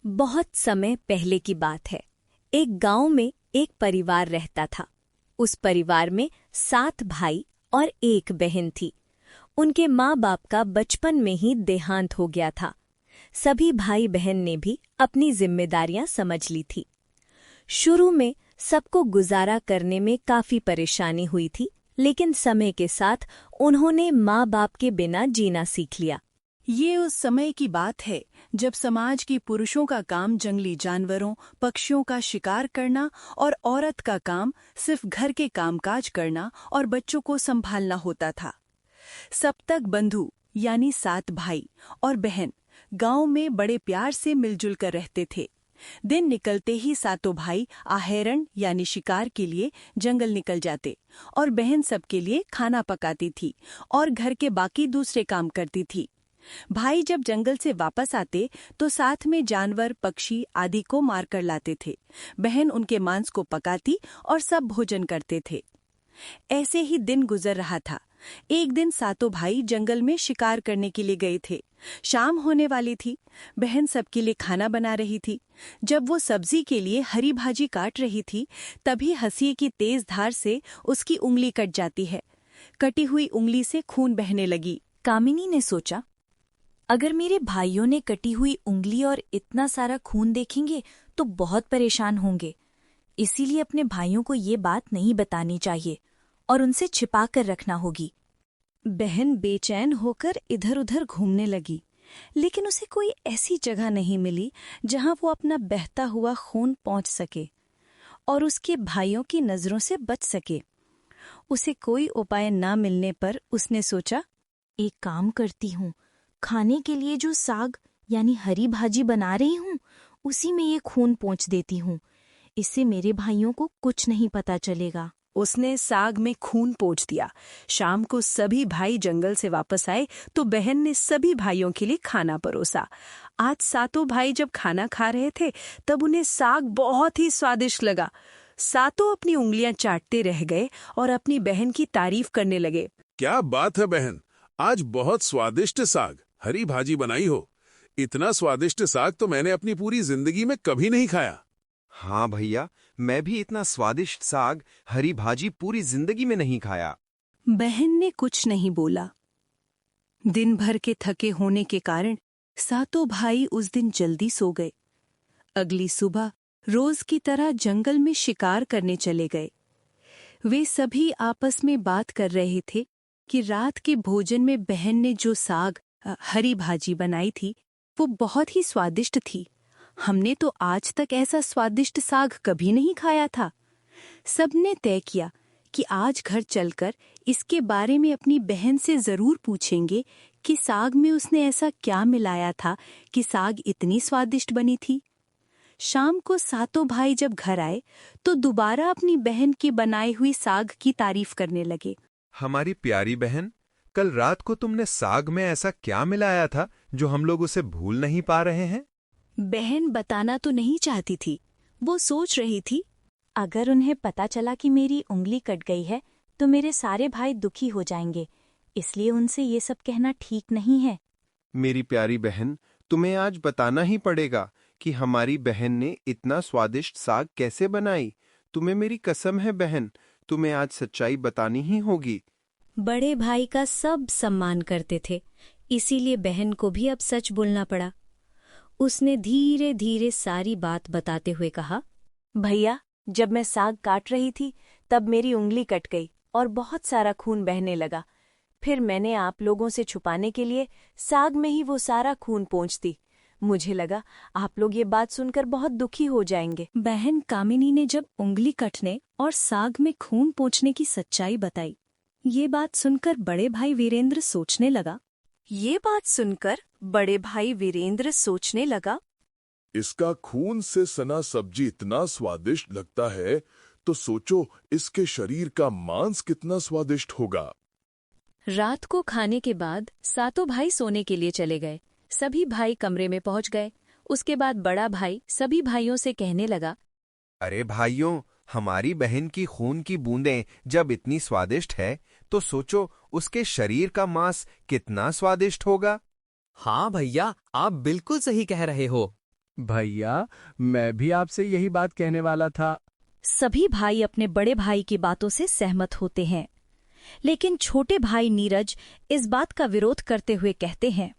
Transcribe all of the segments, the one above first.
बहुत समय पहले की बात है। एक गांव में एक परिवार रहता था। उस परिवार में 7 भाई और 1 बहन थी। उनके माँ बाप का बचपन में ही देहांत हो गया था। सभी भाई बहन ने भी अपनी जिम्मेदारियां समझ ली थी। शुरू में सबको गुजारा करने में काफी परेशानी हुई थी, लेकिन समय के साथ उन्होंने माँ बाप के बिना जीना सीख लिया। ये उस समय की बात है जब समाज के पुरुषों का काम जंगली जानवरों, पक्षियों का शिकार करना और औरत का काम सिर्फ घर के कामकाज करना और बच्चों को संभालना होता था। सप्तक बंधु यानी 7 भाई और बहन गांव में बड़े प्यार से मिलजुल कर रहते थे। दिन निकलते ही 7 भाई आहरण यानी शिकार के लिए जंगल निकल जाते और बहन सबके लिए खाना पकाती थी और घर के बाकी दूसरे काम करती थी। भाई जब जंगल से वापस आते तो साथ में जानवर, पक्षी आदि को मार कर लाते थे। बहन उनके मांस को पकाती और सब भोजन करते थे। ऐसे ही दिन गुजर रहा था। एक दिन 7 भाई जंगल में शिकार करने के लिए गए थे। शाम होने वाली थी। बहन सबके लिए खाना बना रही थी। जब वो सब्जी के लिए हरी भाजी काट रही थी, तभी हंसिए की तेज धार से उसकी उंगली कट जाती है। कटी हुई उंगली से खून बहने लगी। कामिनी ने सोचा, अगर मेरे भाइयों ने कटी हुई उंगली और इतना सारा खून देखेंगे तो बहुत परेशान होंगे। इसीलिए अपने भाइयों को ये बात नहीं बतानी चाहिए और उनसे छिपा कर रखना होगी। बहन बेचैन होकर इधर उधर घूमने लगी, लेकिन उसे कोई ऐसी जगह नहीं मिली जहां वो अपना बहता हुआ खून पहुंच सके और उसके भाइयों की नजरों से बच सके। उसे कोई उपाय ना मिलने पर उसने सोचा, एक काम करती हूँ, खाने के लिए जो साग यानी हरी भाजी बना रही हूँ उसी में ये खून पोंछ देती हूँ। इससे मेरे भाइयों को कुछ नहीं पता चलेगा। उसने साग में खून पोंछ दिया। शाम को सभी भाई जंगल से वापस आए तो बहन ने सभी भाइयों के लिए खाना परोसा। आज 7 भाई जब खाना खा रहे थे तब उन्हें साग बहुत ही स्वादिष्ट लगा। 7 अपनी उंगलियां चाटते रह गए और अपनी बहन की तारीफ करने लगे। क्या बात है बहन, आज बहुत स्वादिष्ट साग हरी भाजी बनाई हो। इतना स्वादिष्ट साग तो मैंने अपनी पूरी जिंदगी में कभी नहीं खाया। हाँ भैया, मैं भी इतना स्वादिष्ट साग हरी भाजी पूरी जिंदगी में नहीं खाया। बहन ने कुछ नहीं बोला। दिन भर के थके होने के कारण 7 भाई उस दिन जल्दी सो गए। अगली सुबह रोज की तरह जंगल में शिकार करने चले गए। वे सभी आपस में बात कर रहे थे कि रात के भोजन में बहन ने जो साग हरी भाजी बनाई थी वो बहुत ही स्वादिष्ट थी। हमने तो आज तक ऐसा स्वादिष्ट साग कभी नहीं खाया था। सबने तय किया कि आज घर चलकर इसके बारे में अपनी बहन से जरूर पूछेंगे कि साग में उसने ऐसा क्या मिलाया था कि साग इतनी स्वादिष्ट बनी थी। शाम को 7 भाई जब घर आए तो दोबारा अपनी बहन की बनाई हुई साग की तारीफ करने लगे। हमारी प्यारी बहन, कल रात को तुमने साग में ऐसा क्या मिलाया था जो हम लोग उसे भूल नहीं पा रहे हैं? बहन बताना तो नहीं चाहती थी। वो सोच रही थी, अगर उन्हें पता चला कि मेरी उंगली कट गई है तो मेरे सारे भाई दुखी हो जाएंगे, इसलिए उनसे ये सब कहना ठीक नहीं है। मेरी प्यारी बहन, तुम्हें आज बताना ही पड़ेगा कि हमारी बहन ने इतना स्वादिष्ट साग कैसे बनाई। तुम्हें मेरी कसम है बहन, तुम्हें आज सच्चाई बतानी ही होगी। बड़े भाई का सब सम्मान करते थे, इसीलिए बहन को भी अब सच बोलना पड़ा। उसने धीरे धीरे सारी बात बताते हुए कहा, भैया, जब मैं साग काट रही थी तब मेरी उंगली कट गई और बहुत सारा खून बहने लगा। फिर मैंने आप लोगों से छुपाने के लिए साग में ही वो सारा खून पोंछ दी। मुझे लगा आप लोग ये बात सुनकर बहुत दुखी हो जाएंगे। बहन कामिनी ने जब उंगली कटने और साग में खून पोंछने की सच्चाई बताई, ये बात सुनकर बड़े भाई वीरेंद्र सोचने लगा। इसका खून से सना सब्जी इतना स्वादिष्ट लगता है तो सोचो इसके शरीर का मांस कितना स्वादिष्ट होगा। रात को खाने के बाद 7 भाई सोने के लिए चले गए। सभी भाई कमरे में पहुंच गए। उसके बाद बड़ा भाई सभी भाइयों से कहने लगा, अरे भाइयों, हमारी बहन की खून की बूंदें जब इतनी स्वादिष्ट है तो सोचो उसके शरीर का मांस कितना स्वादिष्ट होगा। हाँ भैया, आप बिल्कुल सही कह रहे हो। भैया, मैं भी आपसे यही बात कहने वाला था। सभी भाई अपने बड़े भाई की बातों से सहमत होते हैं, लेकिन छोटे भाई नीरज इस बात का विरोध करते हुए कहते हैं,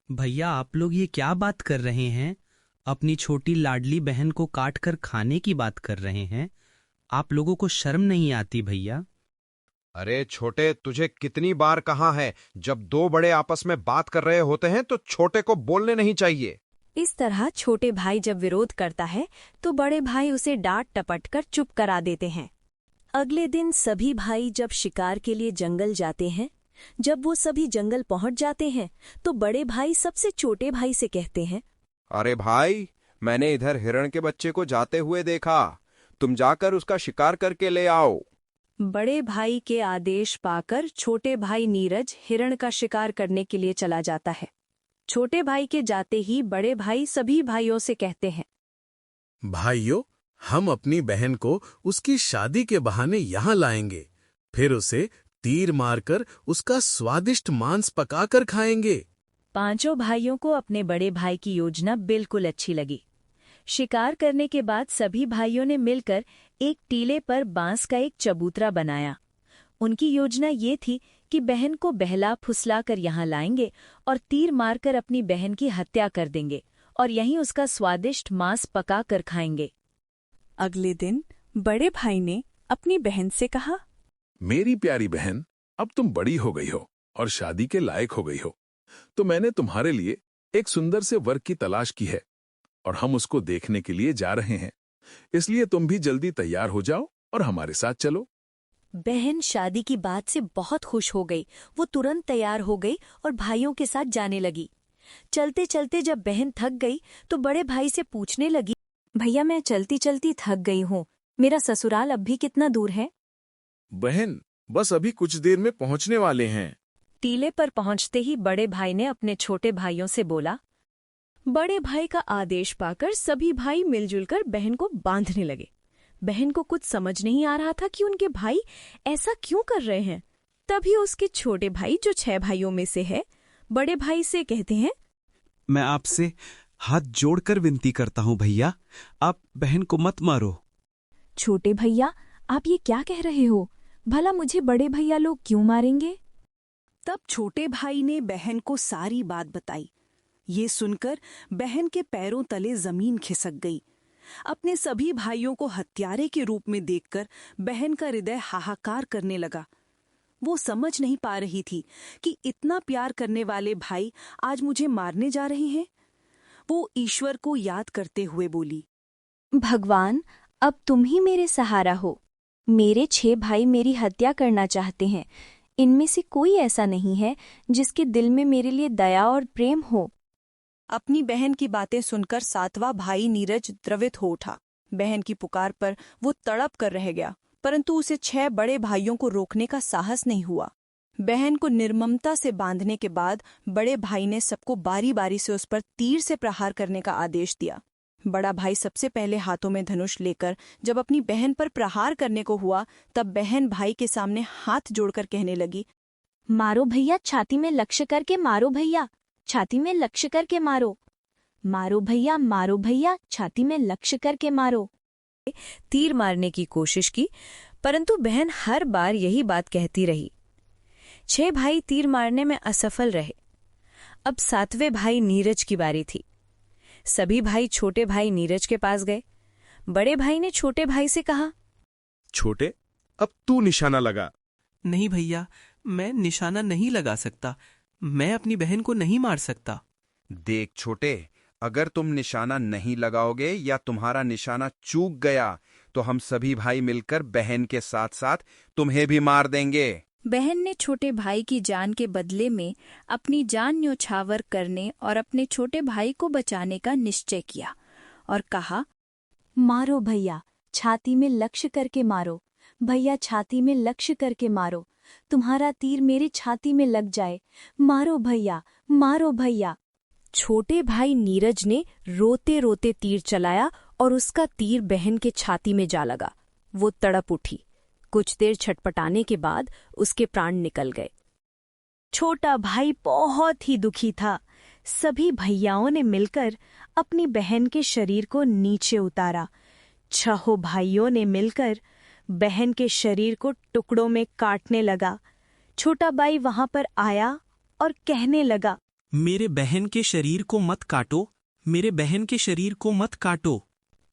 भैया आप लोग ये क्या बात कर रहे हैं? अपनी छोटी लाडली बहन को काट कर खाने की बात कर रहे हैं। आप लोगों को शर्म नहीं आती भैया? अरे छोटे, तुझे कितनी बार कहा है, जब दो बड़े आपस में बात कर रहे होते हैं तो छोटे को बोलने नहीं चाहिए। इस तरह छोटे भाई जब विरोध करता है तो बड़े भाई उसे डांट टपट कर चुप करा देते हैं। अगले दिन सभी भाई जब शिकार के लिए जंगल जाते हैं, जब वो सभी जंगल पहुंच जाते हैं तो बड़े भाई सबसे छोटे भाई से कहते हैं, अरे भाई, मैंने इधर हिरण के बच्चे को जाते हुए देखा, तुम जाकर उसका शिकार करके ले आओ। बड़े भाई के आदेश पाकर छोटे भाई नीरज हिरण का शिकार करने के लिए चला जाता है। छोटे भाई के जाते ही बड़े भाई सभी भाइयों से कहते हैं, भाइयों, हम अपनी बहन को उसकी शादी के बहाने यहाँ लाएंगे, फिर उसे तीर मारकर उसका स्वादिष्ट मांस पकाकर खाएंगे। पांचों भाइयों को अपने बड़े भाई की योजना बिल्कुल अच्छी लगी। शिकार करने के बाद सभी भाइयों ने मिलकर एक टीले पर बांस का एक चबूतरा बनाया। उनकी योजना ये थी कि बहन को बहला फुसला कर यहाँ लाएंगे और तीर मारकर अपनी बहन की हत्या कर देंगे और यहीं उसका स्वादिष्ट मांस पका कर खाएंगे। अगले दिन बड़े भाई ने अपनी बहन से कहा, मेरी प्यारी बहन, अब तुम बड़ी हो गई हो और शादी के लायक हो गई हो, तो मैंने तुम्हारे लिए एक सुंदर से वर की तलाश की है और हम उसको देखने के लिए जा रहे हैं। इसलिए तुम भी जल्दी तैयार हो जाओ और हमारे साथ चलो। बहन शादी की बात से बहुत खुश हो गई। वो तुरंत तैयार हो गई और भाइयों के साथ जाने लगी। चलते चलते जब बहन थक गई तो बड़े भाई से पूछने लगी, भैया मैं चलती चलती थक गई हूँ, मेरा ससुराल अब भी कितना दूर है? बहन, बस अभी कुछ देर में पहुंचने वाले हैं। टीले पर पहुंचते ही बड़े भाई ने अपने छोटे भाइयों से बोला। बड़े भाई का आदेश पाकर सभी भाई मिलजुल कर बहन को बांधने लगे। बहन को कुछ समझ नहीं आ रहा था कि उनके भाई ऐसा क्यों कर रहे हैं। तभी उसके छोटे भाई, जो 6 भाइयों में से है, बड़े भाई से कहते हैं, मैं आपसे हाथ जोड़कर विनती करता हूँ भैया, आप बहन को मत मारो। छोटे भैया, आप ये क्या कह रहे हो? भला मुझे बड़े भैया लोग क्यों मारेंगे? तब छोटे भाई ने बहन को सारी बात बताई। ये सुनकर बहन के पैरों तले जमीन खिसक गई। अपने सभी भाइयों को हत्यारे के रूप में देखकर बहन का हृदय हाहाकार करने लगा। वो समझ नहीं पा रही थी कि इतना प्यार करने वाले भाई आज मुझे मारने जा रहे हैं। वो ईश्वर को याद करते हुए बोली, भगवान, अब तुम ही मेरे सहारा हो। मेरे 6 भाई मेरी हत्या करना चाहते हैं। इनमें से कोई ऐसा नहीं है जिसके दिल में मेरे लिए दया और प्रेम हो। अपनी बहन की बातें सुनकर 7वां भाई नीरज द्रवित हो उठा। बहन की पुकार पर वो तड़प कर रह गया, परंतु उसे 6 बड़े भाइयों को रोकने का साहस नहीं हुआ। बहन को निर्ममता से बांधने के बाद बड़े भाई ने सबको बारी बारी से उस पर तीर से प्रहार करने का आदेश दिया। बड़ा भाई सबसे पहले हाथों में धनुष लेकर जब अपनी बहन पर प्रहार करने को हुआ, तब बहन भाई के सामने हाथ जोड़कर कहने लगी, मारो भैया, छाती में लक्ष्य करके मारो भैया, छाती में लक्ष्य करके मारो। मारो भैया, छाती में लक्ष्य करके मारो। तीर मारने की कोशिश की, परंतु बहन हर बार यही बात कहती रही। 6 भाई तीर मारने में असफल रहे। अब 7वें भाई नीरज की बारी थी। सभी भाई छोटे भाई नीरज के पास गए। बड़े भाई ने छोटे भाई से कहा, छोटे, अब तू निशाना लगा। नहीं भैया, मैं निशाना नहीं लगा सकता। मैं अपनी बहन को नहीं मार सकता। देख छोटे, अगर तुम निशाना नहीं लगाओगे या तुम्हारा निशाना चूक गया तो हम सभी भाई मिलकर बहन के साथ साथ तुम्हें भी मार देंगे। बहन ने छोटे भाई की जान के बदले में अपनी जान न्योछावर करने और अपने छोटे भाई को बचाने का निश्चय किया और कहा, मारो भैया, छाती में लक्ष्य करके मारो। भैया, छाती में लक्ष्य करके मारो। तुम्हारा तीर मेरी छाती में लग जाए। मारो भैया, मारो भैया। छोटे भाई नीरज ने रोते रोते तीर चलाया और उसका तीर बहन के छाती में जा लगा। वो तड़प उठी। कुछ देर छटपटाने के बाद उसके प्राण निकल गए। छोटा भाई बहुत ही दुखी था। सभी भैयाओं ने मिलकर अपनी बहन के शरीर को नीचे उतारा। छहों भाइयों ने मिलकर बहन के शरीर को टुकड़ों में काटने लगा। छोटा भाई वहां पर आया और कहने लगा, मेरे बहन के शरीर को मत काटो, मेरे बहन के शरीर को मत काटो।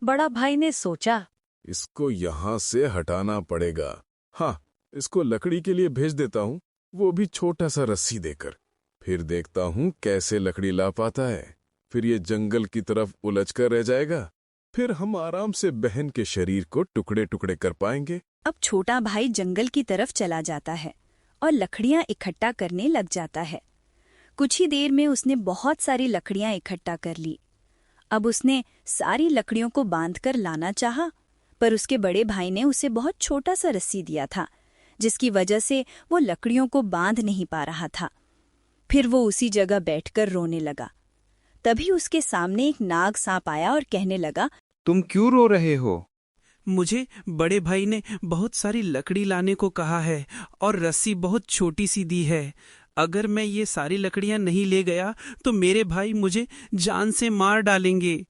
बड़ा भाई ने सोचा, इसको यहाँ से हटाना पड़ेगा। हाँ, इसको लकड़ी के लिए भेज देता हूँ, वो भी छोटा सा रस्सी देकर। फिर देखता हूँ कैसे लकड़ी ला पाता है। फिर ये जंगल की तरफ उलझ कर रह जाएगा। फिर हम आराम से बहन के शरीर को टुकड़े टुकड़े कर पाएंगे। अब छोटा भाई जंगल की तरफ चला जाता है और लकड़ियां इकट्ठा करने लग जाता है। कुछ ही देर में उसने बहुत सारी लकड़ियां इकट्ठा कर ली। अब उसने सारी लकड़ियों को बांधकर लाना चाहा, पर उसके बड़े भाई ने उसे बहुत छोटा सा रस्सी दिया था, जिसकी वजह से वो लकड़ियों को बांध नहीं पा रहा था। फिर वो उसी जगह बैठकर रोने लगा। तभी उसके सामने एक नाग सांप आया और कहने लगा, तुम क्यों रो रहे हो? मुझे बड़े भाई ने बहुत सारी लकड़ी लाने को कहा है और रस्सी बहुत छोटी सी दी है। अगर मैं ये सारी लकड़ियां नहीं ले गया तो मेरे भाई मुझे जान से मार डालेंगे।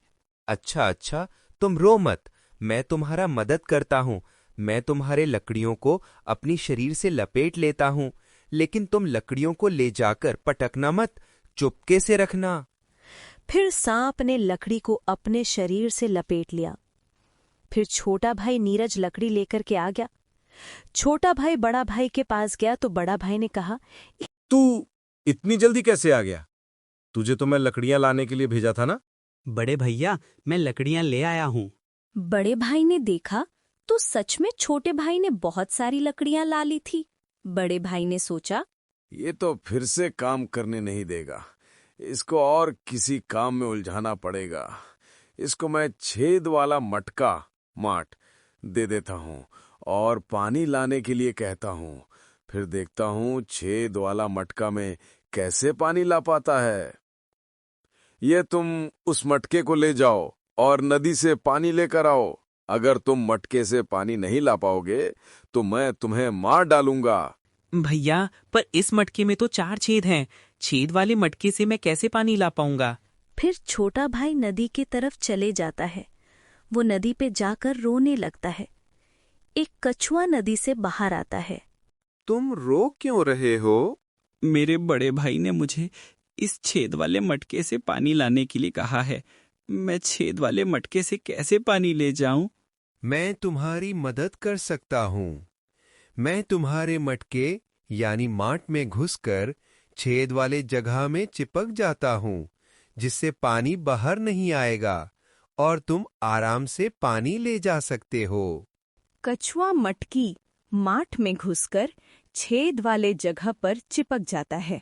अच्छा अच्छा, तुम रो मत, मैं तुम्हारा मदद करता हूँ। मैं तुम्हारे लकड़ियों को अपनी शरीर से लपेट लेता हूँ, लेकिन तुम लकड़ियों को ले जाकर पटकना मत, चुपके से रखना। फिर सांप ने लकड़ी को अपने शरीर से लपेट लिया। फिर छोटा भाई नीरज लकड़ी लेकर के आ गया। छोटा भाई बड़ा भाई के पास गया तो बड़ा भाई ने कहा, तू इतनी जल्दी कैसे आ गया? तुझे तो मैं लकड़ियां लाने के लिए भेजा था ना? बड़े भैया, मैं लकड़ियां ले आया हूँ। बड़े भाई ने देखा तो सच में छोटे भाई ने बहुत सारी लकड़ियां ला ली थी। बड़े भाई ने सोचा, ये तो फिर से काम करने नहीं देगा। इसको और किसी काम में उलझाना पड़ेगा। इसको मैं छेद वाला मटका माट दे देता हूँ और पानी लाने के लिए कहता हूँ। फिर देखता हूँ छेद वाला मटका में कैसे पानी ला पाता है। ये तुम उस मटके को ले जाओ और नदी से पानी लेकर आओ। अगर तुम मटके से पानी नहीं ला पाओगे तो मैं तुम्हें मार डालूंगा। भैया, पर इस मटके में तो 4 छेद हैं। छेद वाले मटके से मैं कैसे पानी ला पाऊंगा? फिर छोटा भाई नदी की तरफ चले जाता है। वो नदी पे जाकर रोने लगता है। एक कछुआ नदी से बाहर आता है। तुम रो क्यों रहे हो? मेरे बड़े भाई ने मुझे इस छेद वाले मटके से पानी लाने के लिए कहा है। मैं छेद वाले मटके से कैसे पानी ले जाऊं? मैं तुम्हारी मदद कर सकता हूँ। मैं तुम्हारे मटके यानी माट में घुसकर छेद वाले जगह में चिपक जाता हूँ, जिससे पानी बाहर नहीं आएगा और तुम आराम से पानी ले जा सकते हो। कछुआ मटकी माट में घुसकर छेद वाले जगह पर चिपक जाता है।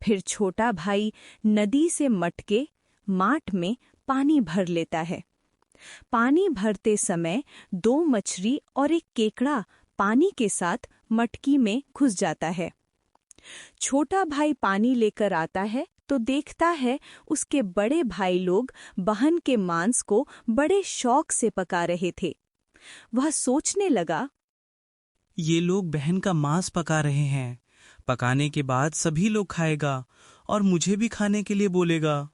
फिर छोटा भाई नदी से मटके माट में पानी भर लेता है। पानी भरते समय 2 मछली और एक केकड़ा पानी के साथ मटकी में घुस जाता है। छोटा भाई पानी लेकर आता है तो देखता है उसके बड़े भाई लोग बहन के मांस को बड़े शौक से पका रहे थे। वह सोचने लगा, ये लोग बहन का मांस पका रहे हैं। पकाने के बाद सभी लोग खाएगा और मुझे भी खाने के लिए बोलेगा,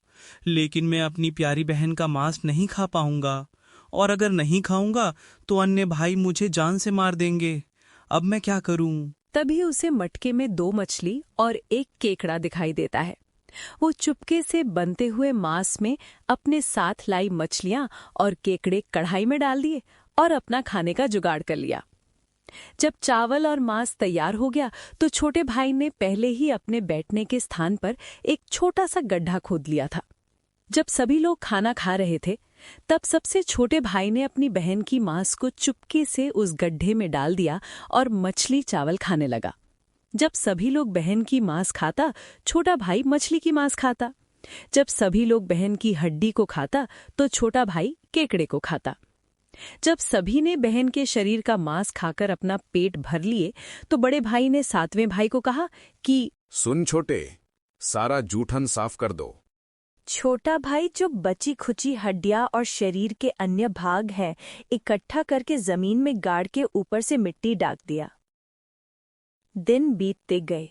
लेकिन मैं अपनी प्यारी बहन का मांस नहीं खा पाऊंगा, और अगर नहीं खाऊंगा तो अन्य भाई मुझे जान से मार देंगे। अब मैं क्या करूं? तभी उसे मटके में 2 मछली और एक केकड़ा दिखाई देता है। वो चुपके से बनते हुए मांस में अपने साथ लाई मछलियां और केकड़े कढ़ाई में डाल दिए और अपना खाने का जुगाड़ कर लिया। जब चावल और मांस तैयार हो गया तो छोटे भाई ने पहले ही अपने बैठने के स्थान पर एक छोटा सा गड्ढा खोद लिया था। जब सभी लोग खाना खा रहे थे तब सबसे छोटे भाई ने अपनी बहन की मांस को चुपके से उस गड्ढे में डाल दिया और मछली चावल खाने लगा। जब सभी लोग बहन की मांस खाता, छोटा भाई मछली की मांस खाता। जब सभी लोग बहन की हड्डी को खाता तो छोटा भाई केकड़े को खाता। जब सभी ने बहन के शरीर का मांस खाकर अपना पेट भर लिए तो बड़े भाई ने 7वें भाई को कहा कि सुन छोटे, सारा जूठन साफ कर दो। छोटा भाई जो बची खुची हड्डियां और शरीर के अन्य भाग हैं इकट्ठा करके जमीन में गाड़ के ऊपर से मिट्टी डाल दिया। दिन बीतते गए,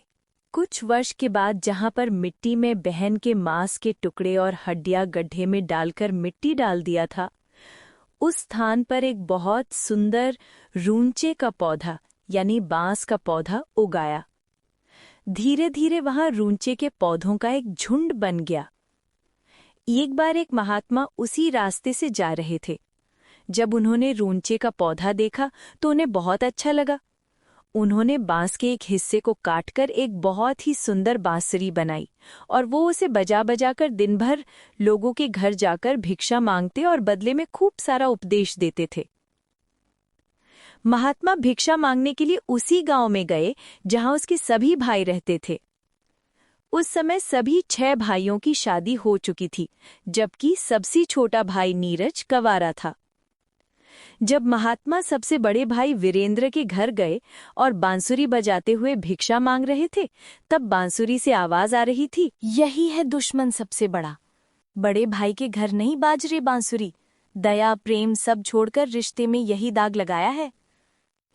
कुछ वर्ष के बाद जहाँ पर मिट्टी में बहन के मांस के टुकड़े और हड्डियां गड्ढे में डालकर मिट्टी डाल दिया था, उस स्थान पर एक बहुत सुंदर रूंचे का पौधा यानी बांस का पौधा उगाया। धीरे धीरे वहां रूंचे के पौधों का एक झुंड बन गया। एक बार एक महात्मा उसी रास्ते से जा रहे थे। जब उन्होंने रूंचे का पौधा देखा तो उन्हें बहुत अच्छा लगा। उन्होंने बांस के एक हिस्से को काटकर एक बहुत ही सुंदर बांसुरी बनाई और वो उसे बजा बजाकर दिन भर लोगों के घर जाकर भिक्षा मांगते और बदले में खूब सारा उपदेश देते थे। महात्मा भिक्षा मांगने के लिए उसी गांव में गए जहां उसके सभी भाई रहते थे। उस समय सभी 6 भाइयों की शादी हो चुकी थी, जबकि सबसे छोटा भाई नीरज कंवारा था। जब महात्मा सबसे बड़े भाई वीरेंद्र के घर गए और बांसुरी बजाते हुए भिक्षा मांग रहे थे, तब बांसुरी से आवाज आ रही थी, यही है दुश्मन सबसे बड़ा। बड़े भाई के घर नहीं बाज रे बांसुरी, दया प्रेम सब छोड़कर रिश्ते में यही दाग लगाया है।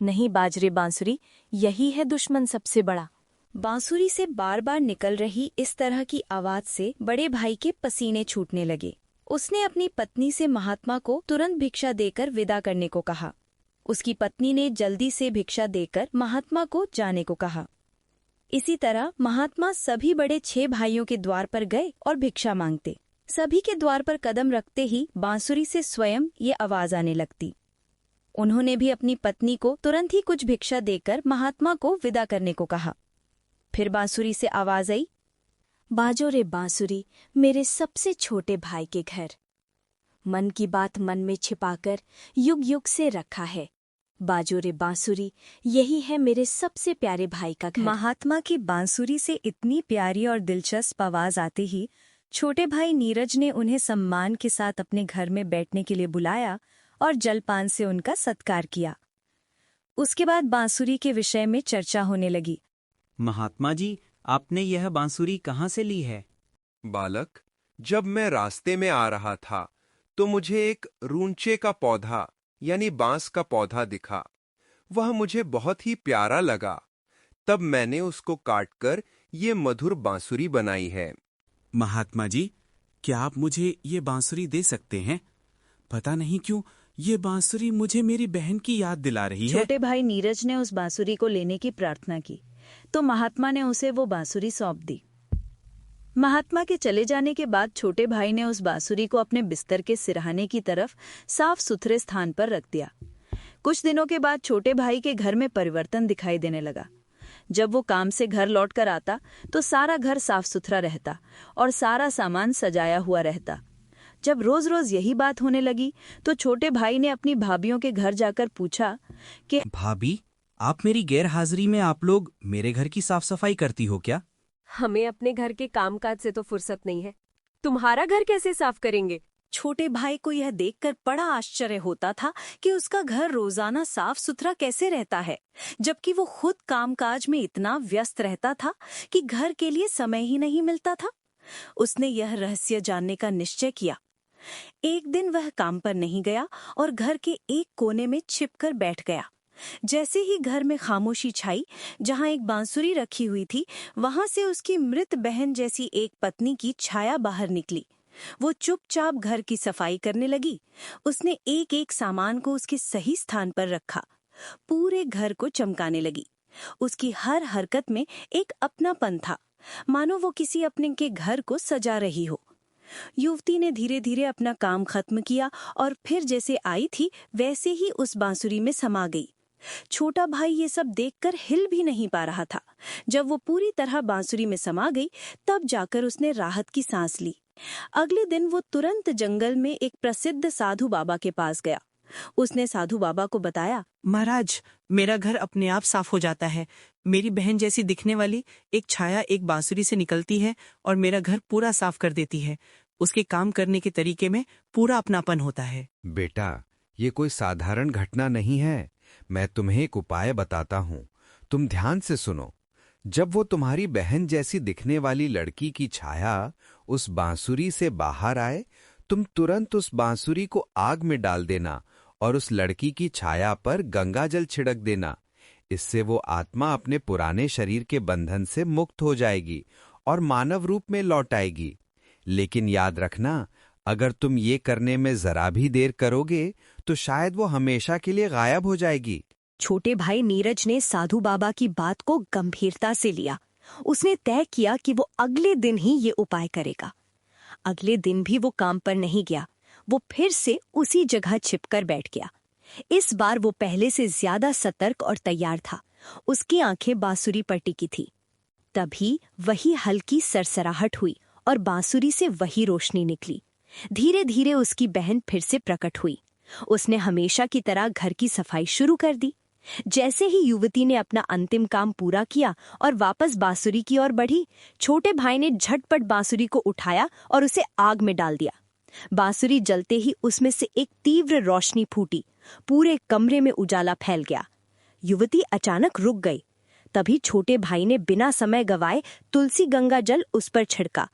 नहीं बाज रे बांसुरी, यही है दुश्मन सबसे बड़ा। बांसुरी से बार बार निकल रही इस तरह की आवाज से बड़े भाई के पसीने छूटने लगे। उसने अपनी पत्नी से महात्मा को तुरंत भिक्षा देकर विदा करने को कहा। उसकी पत्नी ने जल्दी से भिक्षा देकर महात्मा को जाने को कहा। इसी तरह महात्मा सभी बड़े 6 भाइयों के द्वार पर गए और भिक्षा मांगते। सभी के द्वार पर कदम रखते ही बांसुरी से स्वयं ये आवाज आने लगती। उन्होंने भी अपनी पत्नी को तुरंत ही कुछ भिक्षा देकर महात्मा को विदा करने को कहा। फिर बांसुरी से आवाज आई, बाजो रे बांसुरी, मेरे सबसे छोटे भाई के घर। मन की बात मन में छिपाकर युग युग से रखा है। बाजो रे बांसुरी, यही है मेरे सबसे प्यारे भाई का घर। महात्मा की बांसुरी से इतनी प्यारी और दिलचस्प आवाज आते ही छोटे भाई नीरज ने उन्हें सम्मान के साथ अपने घर में बैठने के लिए बुलाया और जलपान से उनका सत्कार किया। उसके बाद बांसुरी के विषय में चर्चा होने लगी। महात्मा जी, आपने यह बांसुरी कहाँ से ली है? बालक, जब मैं रास्ते में आ रहा था तो मुझे एक रूंचे का पौधा यानी बांस का पौधा दिखा। वह मुझे बहुत ही प्यारा लगा। तब मैंने उसको काटकर ये मधुर बांसुरी बनाई है। महात्मा जी, क्या आप मुझे ये बांसुरी दे सकते हैं? पता नहीं क्यों ये बांसुरी मुझे मेरी बहन की याद दिला रही है। छोटे भाई नीरज ने उस बांसुरी को लेने की प्रार्थना की तो महात्मा ने उसे वो बांसुरी सौंप दी। महात्मा के चले जाने के बाद छोटे भाई ने उस बांसुरी को अपने बिस्तर के सिरहाने की तरफ साफ सुथरे स्थान पर रख दिया। कुछ दिनों के बाद छोटे भाई के घर में परिवर्तन दिखाई देने लगा। जब वो काम से घर लौटकर आता तो सारा घर साफ सुथरा रहता और सारा सामान सजाया हुआ रहता। जब रोज रोज यही बात होने लगी तो छोटे भाई ने अपनी भाभियों के घर जाकर पूछा कि भाभी, आप मेरी गैर हाजिरी में आप लोग मेरे घर की साफ सफाई करती हो क्या? हमें अपने घर के कामकाज से तो फुर्सत नहीं है, तुम्हारा घर कैसे साफ करेंगे? छोटे भाई को यह देखकर बड़ा आश्चर्य होता था कि उसका घर रोजाना साफ सुथरा कैसे रहता है, जबकि वो खुद कामकाज में इतना व्यस्त रहता था कि घर के लिए समय ही नहीं मिलता था। उसने यह रहस्य जानने का निश्चय किया। एक दिन वह काम पर नहीं गया और घर के एक कोने में छिपकर बैठ गया। जैसे ही घर में खामोशी छाई, जहां एक बांसुरी रखी हुई थी, वहां से उसकी मृत बहन जैसी एक पत्नी की छाया बाहर निकली। वो चुपचाप घर की सफाई करने लगी। उसने एक एक सामान को उसके सही स्थान पर रखा, पूरे घर को चमकाने लगी। उसकी हर हरकत में एक अपनापन था, मानो वो किसी अपने के घर को सजा रही हो। युवती ने धीरे धीरे अपना काम खत्म किया और फिर जैसे आई थी वैसे ही उस बांसुरी में समा गई। छोटा भाई ये सब देखकर हिल भी नहीं पा रहा था। जब वो पूरी तरह बांसुरी में समा गई, तब जाकर उसने राहत की सांस ली। अगले दिन वो तुरंत जंगल में एक प्रसिद्ध साधु बाबा के पास गया। उसने साधु बाबा को बताया, महाराज, मेरा घर अपने आप साफ हो जाता है। मेरी बहन जैसी दिखने वाली एक छाया एक बांसुरी से निकलती है और मेरा घर पूरा साफ कर देती है। उसके काम करने के तरीके में पूरा अपनापन होता है। बेटा, ये कोई साधारण घटना नहीं है। मैं तुम्हें एक उपाय बताता हूँ, तुम ध्यान से सुनो। जब वो तुम्हारी बहन जैसी दिखने वाली लड़की की छाया उस बांसुरी से बाहर आए, तुम तुरंत उस बांसुरी को आग में डाल देना और उस लड़की की छाया पर गंगा जल छिड़क देना। इससे वो आत्मा अपने पुराने शरीर के बंधन से मुक्त हो जाएगी और मानव रूप में लौट आएगी। लेकिन याद रखना, अगर तुम ये करने में जरा भी देर करोगे तो शायद वो हमेशा के लिए गायब हो जाएगी। छोटे भाई नीरज ने साधु बाबा की बात को गंभीरता से लिया। उसने तय किया कि वो अगले दिन ही ये उपाय करेगा। अगले दिन भी वो काम पर नहीं गया। वो फिर से उसी जगह छिपकर बैठ गया। इस बार वो पहले से ज्यादा सतर्क और तैयार था। उसकी आंखें बांसुरी पर टिकी थी। तभी वही हल्की सरसराहट हुई और बांसुरी से वही रोशनी निकली। धीरे धीरे उसकी बहन फिर से प्रकट हुई। उसने हमेशा की तरह घर की सफाई शुरू कर दी। जैसे ही युवती ने अपना अंतिम काम पूरा किया और वापस बांसुरी की ओर बढ़ी, छोटे भाई ने झटपट बांसुरी को उठाया और उसे आग में डाल दिया। बांसुरी जलते ही उसमें से एक तीव्र रोशनी फूटी। पूरे कमरे में उजाला फैल गया। युवती अचानक रुक गई। तभी छोटे भाई ने बिना समय गवाए तुलसी गंगा जल उस पर छिड़का।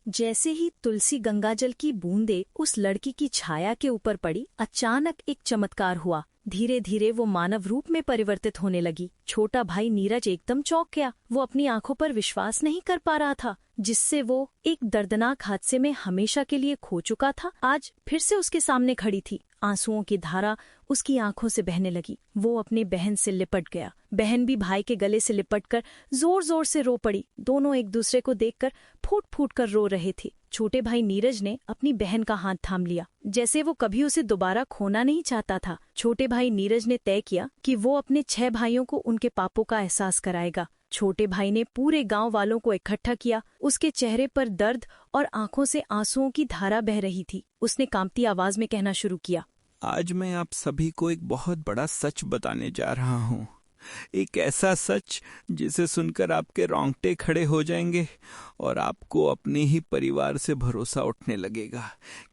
जैसे ही तुलसी गंगाजल की बूंदें उस लड़की की छाया के ऊपर पड़ी, अचानक एक चमत्कार हुआ। धीरे धीरे वो मानव रूप में परिवर्तित होने लगी। छोटा भाई नीरज एकदम चौंक गया। वो अपनी आंखों पर विश्वास नहीं कर पा रहा था। जिससे वो एक दर्दनाक हादसे में हमेशा के लिए खो चुका था, आज फिर से उसके सामने खड़ी थी। आंसुओं की धारा उसकी आंखों से बहने लगी। वो अपनी बहन से लिपट गया। बहन भी भाई के गले से लिपटकर जोर जोर से रो पड़ी। दोनों एक दूसरे को देखकर फूट फूट कर रो रहे थे। छोटे भाई नीरज ने अपनी बहन का हाथ थाम लिया, जैसे वो कभी उसे दोबारा खोना नहीं चाहता था। छोटे भाई नीरज ने तय किया कि वो अपने 6 भाइयों को उनके पापों का एहसास कराएगा। छोटे भाई ने पूरे गांव वालों को इकट्ठा किया। उसके चेहरे पर दर्द और आंखों से आंसुओं की धारा बह रही थी। उसने कांपती आवाज में कहना शुरू किया, आज मैं आप सभी को एक बहुत बड़ा सच बताने जा रहा हूँ। एक ऐसा सच जिसे सुनकर आपके रोंगटे खड़े हो जाएंगे और आपको अपने ही परिवार से भरोसा उठने लगेगा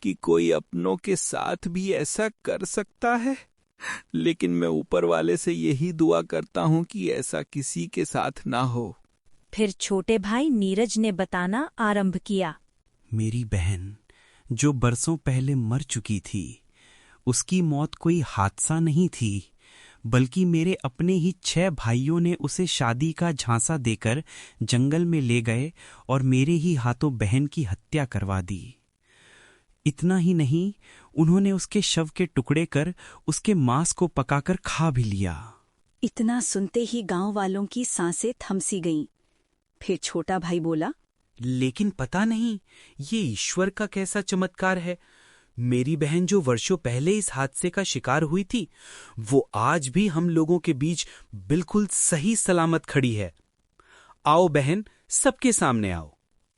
कि कोई अपनों के साथ भी ऐसा कर सकता है। लेकिन मैं ऊपर वाले से यही दुआ करता हूँ कि ऐसा किसी के साथ ना हो। फिर छोटे भाई नीरज ने बताना आरंभ किया। मेरी बहन जो बरसों पहले मर चुकी थी, उसकी मौत कोई हादसा नहीं थी, बल्कि मेरे अपने ही 6 भाइयों ने उसे शादी का झांसा देकर जंगल में ले गए और मेरे ही हाथों बहन की हत्या करवा दी। इतना ही नहीं, उन्होंने उसके शव के टुकड़े कर उसके मांस को पकाकर खा भी लिया। इतना सुनते ही गांव वालों की सांसें थमसी गईं। फिर छोटा भाई बोला, लेकिन पता नहीं ये ईश्वर का कैसा चमत्कार है। मेरी बहन जो वर्षों पहले इस हादसे का शिकार हुई थी, वो आज भी हम लोगों के बीच बिल्कुल सही सलामत खड़ी है। आओ बहन, सबके सामने आओ।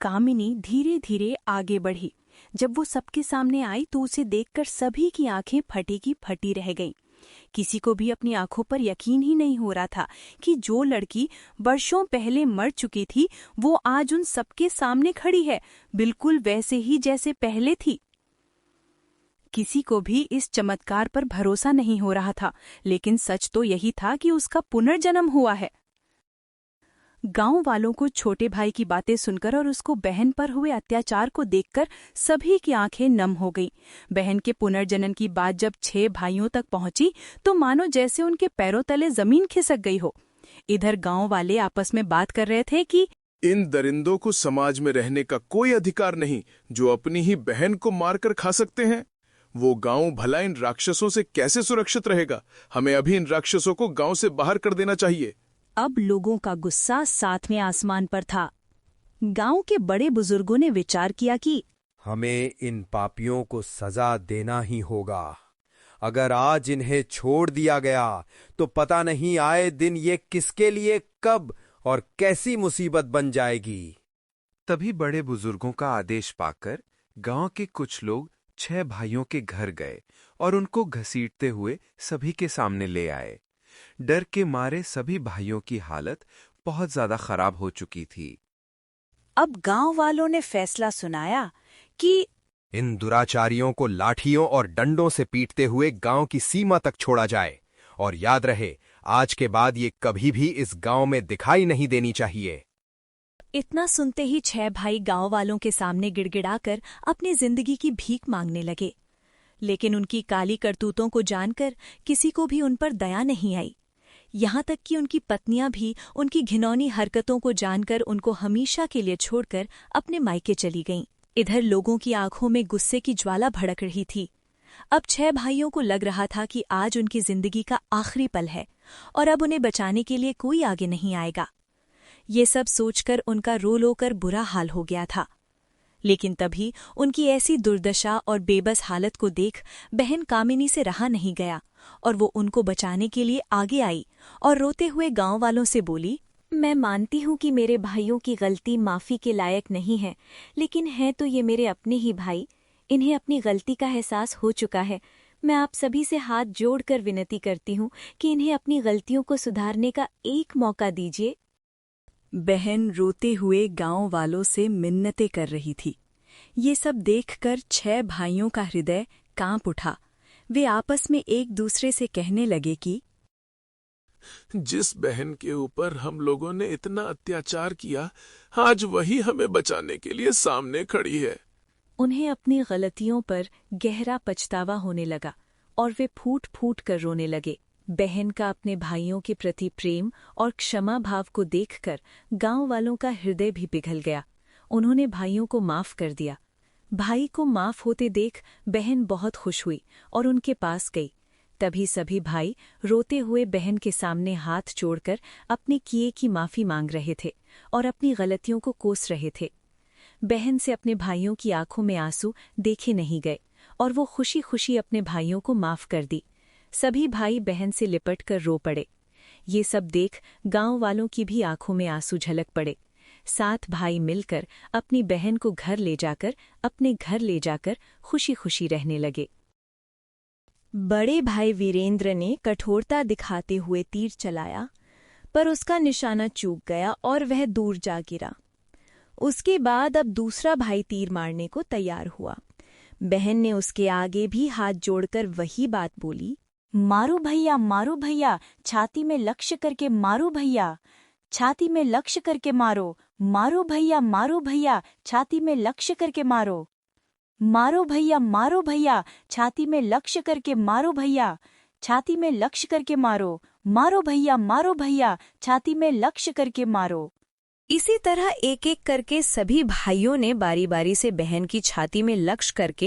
कामिनी धीरे धीरे आगे बढ़ी। जब वो सबके सामने आई तो उसे देखकर सभी की आंखें फटी की फटी रह गईं। किसी को भी अपनी आंखों पर यकीन ही नहीं हो रहा था कि जो लड़की वर्षों पहले मर चुकी थी, वो आज उन सबके सामने खड़ी है, बिल्कुल वैसे ही जैसे पहले थी। किसी को भी इस चमत्कार पर भरोसा नहीं हो रहा था, लेकिन सच तो यही था कि उसका पुनर्जन्म हुआ है। गांव वालों को छोटे भाई की बातें सुनकर और उसको बहन पर हुए अत्याचार को देखकर सभी की आंखें नम हो गईं। बहन के पुनर्जनन की बात जब 6 भाइयों तक पहुंची तो मानो जैसे उनके पैरों तले जमीन खिसक गई हो। इधर गांव वाले आपस में बात कर रहे थे कि इन दरिंदों को समाज में रहने का कोई अधिकार नहीं, जो अपनी ही बहन को मारकर खा सकते हैं। वो गांव भला इन राक्षसों से कैसे सुरक्षित रहेगा? हमें अभी इन राक्षसों को गांव से बाहर कर देना चाहिए। अब लोगों का गुस्सा 7वें आसमान पर था। गांव के बड़े बुजुर्गों ने विचार किया कि हमें इन पापियों को सजा देना ही होगा। अगर आज इन्हें छोड़ दिया गया तो पता नहीं आए दिन ये किसके लिए कब और कैसी मुसीबत बन जाएगी। तभी बड़े बुजुर्गों का आदेश पाकर गांव के कुछ लोग 6 भाइयों के घर गए और उनको घसीटते हुए सभी के सामने ले आए। डर के मारे सभी भाइयों की हालत बहुत ज्यादा खराब हो चुकी थी। अब गांव वालों ने फैसला सुनाया कि इन दुराचारियों को लाठियों और डंडों से पीटते हुए गांव की सीमा तक छोड़ा जाए, और याद रहे, आज के बाद ये कभी भी इस गांव में दिखाई नहीं देनी चाहिए। इतना सुनते ही 6 भाई गांव वालों के सामने गिड़गिड़ाकर अपनी जिंदगी की भीख मांगने लगे। लेकिन उनकी काली करतूतों को जानकर किसी को भी उन पर दया नहीं आई। यहाँ तक कि उनकी पत्नियां भी उनकी घिनौनी हरकतों को जानकर उनको हमेशा के लिए छोड़कर अपने मायके चली गईं। इधर लोगों की आंखों में गुस्से की ज्वाला भड़क रही थी। अब 6 भाइयों को लग रहा था कि आज उनकी जिंदगी का आखिरी पल है और अब उन्हें बचाने के लिए कोई आगे नहीं आएगा। ये सब सोचकर उनका रो लो कर बुरा हाल हो गया था। लेकिन तभी उनकी ऐसी दुर्दशा और बेबस हालत को देख बहन कामिनी से रहा नहीं गया और वो उनको बचाने के लिए आगे आई और रोते हुए गांव वालों से बोली, मैं मानती हूँ कि मेरे भाइयों की गलती माफ़ी के लायक नहीं है, लेकिन हैं तो ये मेरे अपने ही भाई। इन्हें अपनी गलती का एहसास हो चुका है। मैं आप सभी से हाथ जोड़कर विनती करती हूँ कि इन्हें अपनी गलतियों को सुधारने का एक मौका दीजिए। बहन रोते हुए गांव वालों से मिन्नतें कर रही थी। ये सब देखकर 6 भाइयों का हृदय कांप उठा। वे आपस में एक दूसरे से कहने लगे कि जिस बहन के ऊपर हम लोगों ने इतना अत्याचार किया, आज वही हमें बचाने के लिए सामने खड़ी है। उन्हें अपनी गलतियों पर गहरा पछतावा होने लगा और वे फूट फूट कर रोने लगे। बहन का अपने भाइयों के प्रति प्रेम और क्षमा भाव को देखकर गांव वालों का हृदय भी पिघल गया। उन्होंने भाइयों को माफ कर दिया। भाई को माफ होते देख बहन बहुत खुश हुई और उनके पास गई। तभी सभी भाई रोते हुए बहन के सामने हाथ जोड़कर अपने किए की माफी मांग रहे थे और अपनी गलतियों को कोस रहे थे। बहन से अपने भाइयों की आंखों में आंसू देखे नहीं गए और वो खुशी खुशी अपने भाइयों को माफ कर दी। सभी भाई बहन से लिपट कर रो पड़े। ये सब देख गांव वालों की भी आंखों में आंसू झलक पड़े। 7 भाई मिलकर अपनी बहन को अपने घर ले जाकर खुशी खुशी रहने लगे। बड़े भाई वीरेंद्र ने कठोरता दिखाते हुए तीर चलाया, पर उसका निशाना चूक गया और वह दूर जा गिरा। उसके बाद अब दूसरा भाई तीर मारने को तैयार हुआ। बहन ने उसके आगे भी हाथ जोड़कर वही बात बोली, मारो भैया, छाती में लक्ष्य करके मारो भैया, छाती में लक्ष्य करके मारो, मारो भैया, छाती में लक्ष्य करके मारो, मारो भैया, छाती में लक्ष्य करके मारो भैया, छाती में लक्ष्य करके मारो, मारो भैया, छाती में लक्ष्य करके मारो। इसी तरह एक एक करके सभी भाइयों ने बारी बारी से बहन की छाती में लक्ष्य करके